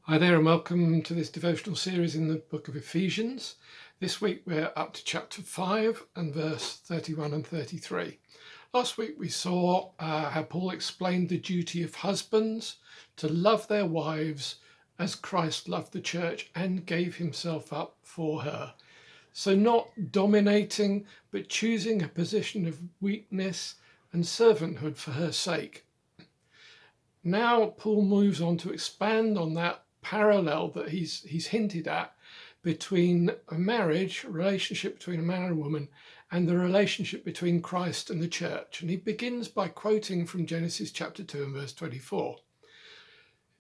Hi there and welcome to this devotional series in the book of Ephesians. This week we're up to chapter 5 and verse 31 and 33. Last week we saw how Paul explained the duty of husbands to love their wives as Christ loved the church and gave himself up for her. So not dominating, but choosing a position of weakness and servanthood for her sake. Now Paul moves on to expand on that parallel that he's hinted at between a marriage, a relationship between a man and a woman, and the relationship between Christ and the church. And he begins by quoting from Genesis chapter 2 and verse 24.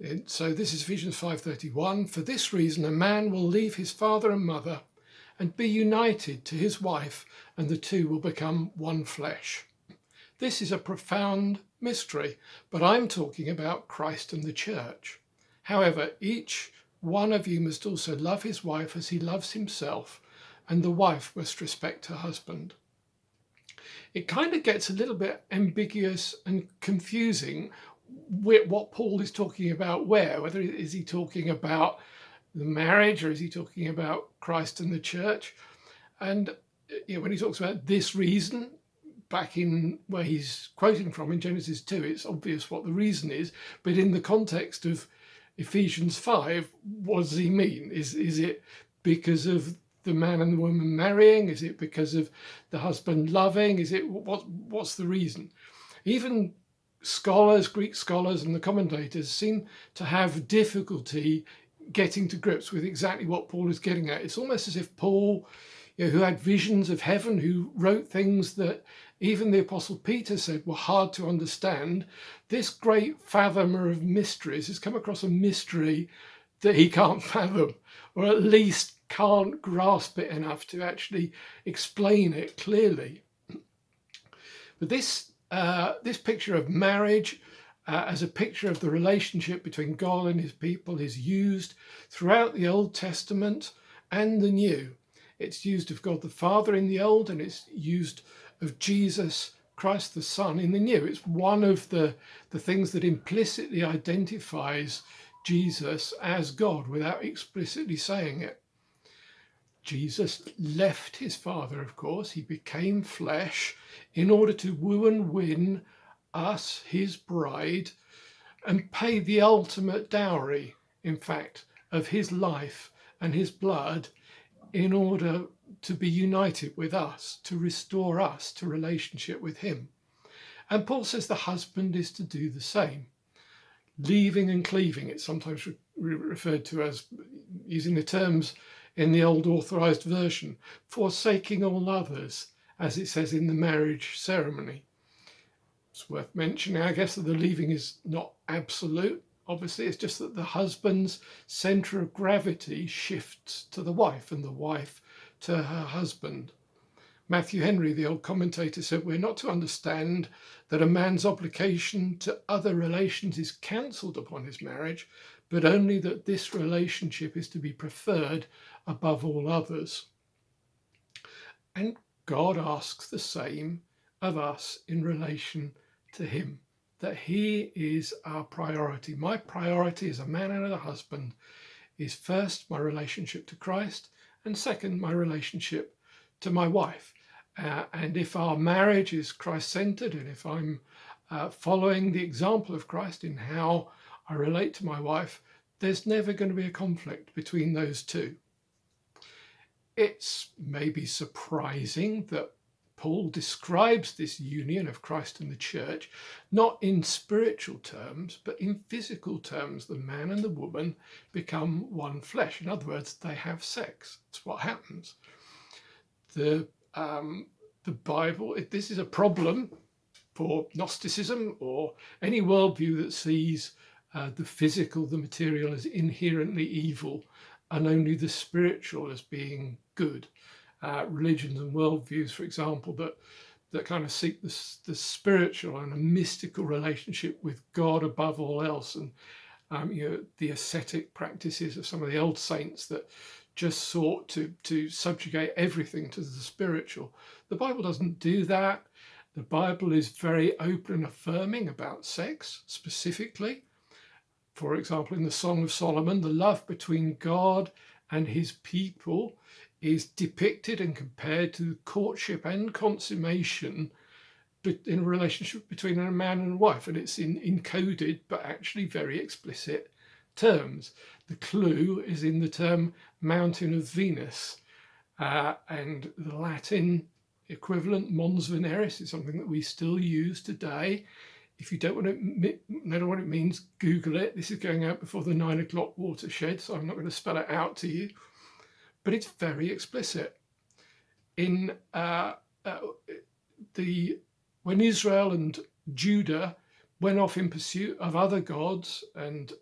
And so this is Ephesians 5:31. For this reason, a man will leave his father and mother and be united to his wife, and the two will become one flesh. This is a profound mystery, but I'm talking about Christ and the church. However, each one of you must also love his wife as he loves himself, and the wife must respect her husband. It kind of gets a little bit ambiguous and confusing with what Paul is talking about where. Whether is he talking about the marriage or is he talking about Christ and the church? And when he talks about this reason, back in where he's quoting from in Genesis 2, it's obvious what the reason is, but in the context of Ephesians 5, what does he mean? Is it because of the man and the woman marrying? Is it because of the husband loving? Is it what's the reason? Even scholars, Greek scholars and the commentators seem to have difficulty getting to grips with exactly what Paul is getting at. It's almost as if Paul, who had visions of heaven, who wrote things that even the Apostle Peter said were hard to understand, this great fathomer of mysteries has come across a mystery that he can't fathom, or at least can't grasp it enough to actually explain it clearly. But this picture of marriage as a picture of the relationship between God and his people is used throughout the Old Testament and the New. It's used of God the Father in the Old, and it's used of Jesus Christ the Son in the New. It's one of the things that implicitly identifies Jesus as God without explicitly saying it. Jesus left his Father, of course. He became flesh in order to woo and win us, his bride, and pay the ultimate dowry, in fact, of his life and his blood in order to be united with us, to restore us to relationship with him. And Paul says the husband is to do the same. Leaving and cleaving, it's sometimes referred to as, using the terms in the old authorized version, forsaking all others, as it says in the marriage ceremony. It's worth mentioning, I guess, that the leaving is not absolute. Obviously, it's just that the husband's center of gravity shifts to the wife and the wife to her husband. Matthew Henry, the old commentator, said we're not to understand that a man's obligation to other relations is cancelled upon his marriage, but only that this relationship is to be preferred above all others. And God asks the same of us in relation to him, that he is our priority. My priority as a man and a husband is first my relationship to Christ, and second, my relationship to my wife. And if our marriage is Christ-centered, and if I'm following the example of Christ in how I relate to my wife, there's never going to be a conflict between those two. It's maybe surprising that Paul describes this union of Christ and the church not in spiritual terms, but in physical terms. The man and the woman become one flesh. In other words, they have sex. That's what happens. The Bible, this is a problem for Gnosticism or any worldview that sees the physical, the material, as inherently evil and only the spiritual as being good. Religions and worldviews, for example, that kind of seek the spiritual and a mystical relationship with God above all else, and the ascetic practices of some of the old saints that just sought to subjugate everything to the spiritual. The Bible doesn't do that. The Bible is very open and affirming about sex specifically. For example, in the Song of Solomon, the love between God and his people is depicted and compared to the courtship and consummation in a relationship between a man and a wife, and it's in encoded but actually very explicit terms. The clue is in the term Mountain of Venus, and the Latin equivalent Mons Veneris is something that we still use today. If you don't want to know what it means, Google it. This is going out before the 9 o'clock watershed, so I'm not going to spell it out to you, but it's very explicit. In when Israel and Judah went off in pursuit of other gods and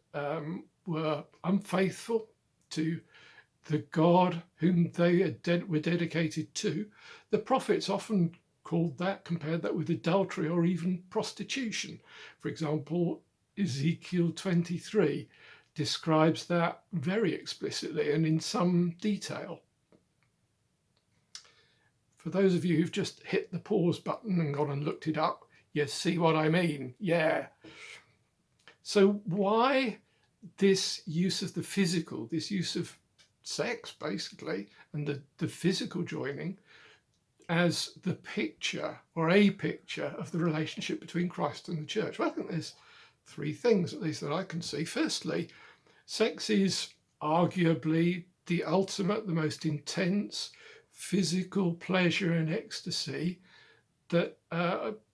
were unfaithful to the God whom they were dedicated to, the prophets often compared that with adultery or even prostitution. For example, Ezekiel 23 describes that very explicitly and in some detail. For those of you who've just hit the pause button and gone and looked it up, you see what I mean. Yeah. So why this use of the physical, this use of sex basically, and the physical joining as the picture or a picture of the relationship between Christ and the church? Well, I think there's three things at least that I can see. Firstly, sex is arguably the ultimate, the most intense physical pleasure and ecstasy that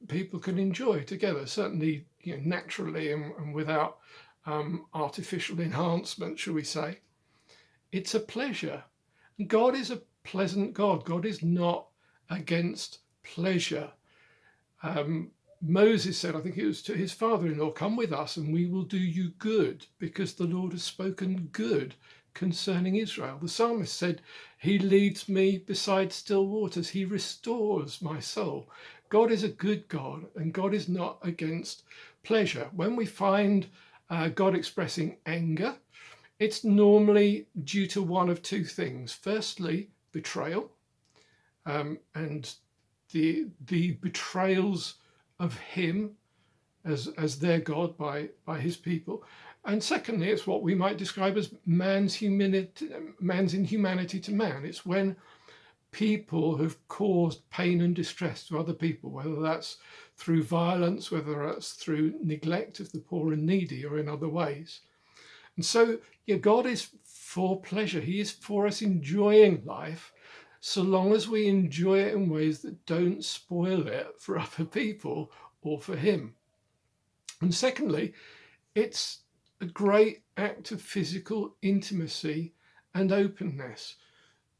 people can enjoy together, certainly naturally and without artificial enhancement, shall we say. It's a pleasure. God is a pleasant God. God is not against pleasure. Moses said, I think it was to his father-in-law, "Come with us and we will do you good, because the Lord has spoken good concerning Israel." The psalmist said, "He leads me beside still waters. He restores my soul." God is a good God, and God is not against pleasure. When we find God expressing anger, it's normally due to one of two things. Firstly, betrayal, and the betrayals of him as their God by his people. And secondly, it's what we might describe as man's inhumanity to man. It's when people have caused pain and distress to other people, whether that's through violence, whether that's through neglect of the poor and needy, or in other ways. And so, God is for pleasure. He is for us enjoying life, so long as we enjoy it in ways that don't spoil it for other people or for him. And secondly, it's a great act of physical intimacy and openness.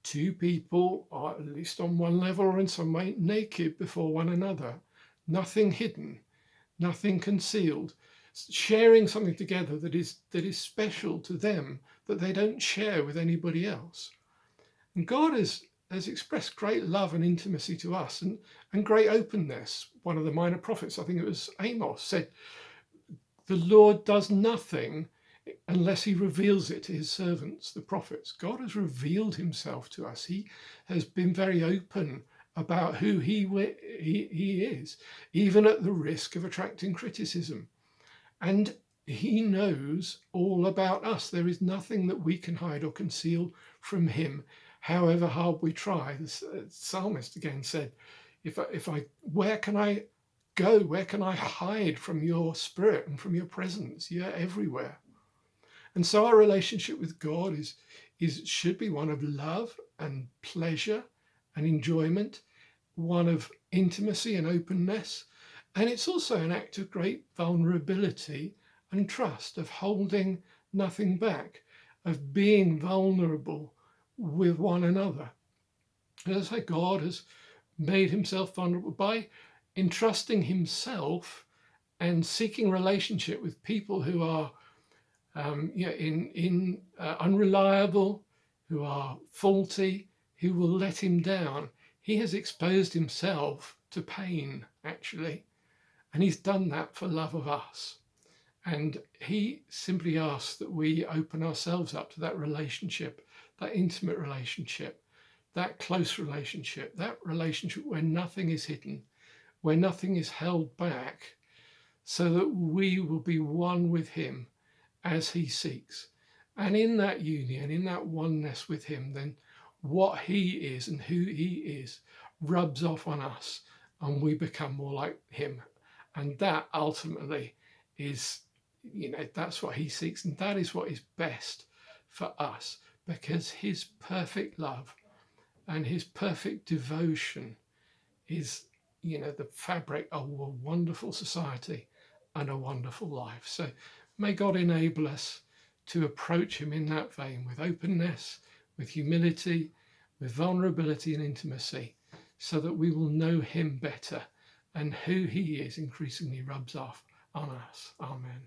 Two people are, at least on one level or in some way, naked before one another. Nothing hidden, nothing concealed. Sharing something together that is special to them, that they don't share with anybody else. And God has expressed great love and intimacy to us, and great openness. One of the minor prophets, I think it was Amos, said, "The Lord does nothing unless he reveals it to his servants, the prophets." God has revealed himself to us. He has been very open about who he is, even at the risk of attracting criticism. And he knows all about us. There is nothing that we can hide or conceal from him, however hard we try. The psalmist again said, where can I go? Where can I hide from your spirit and from your presence? You're everywhere. And so our relationship with God should be one of love and pleasure and enjoyment, one of intimacy and openness. And it's also an act of great vulnerability and trust, of holding nothing back, of being vulnerable with one another. As I say, God has made himself vulnerable by entrusting himself and seeking relationship with people who are unreliable, who are faulty, who will let him down. He has exposed himself to pain, actually, and he's done that for love of us. And he simply asks that we open ourselves up to that relationship, that intimate relationship, that close relationship, that relationship where nothing is hidden, where nothing is held back, so that we will be one with him as he seeks. And in that union, in that oneness with him, then what he is and who he is rubs off on us, and we become more like him. And that ultimately is, that's what he seeks, and that is what is best for us, because his perfect love and his perfect devotion is, the fabric of a wonderful society and a wonderful life. So may God enable us to approach him in that vein, with openness, with humility, with vulnerability and intimacy, so that we will know him better, and who he is increasingly rubs off on us. Amen.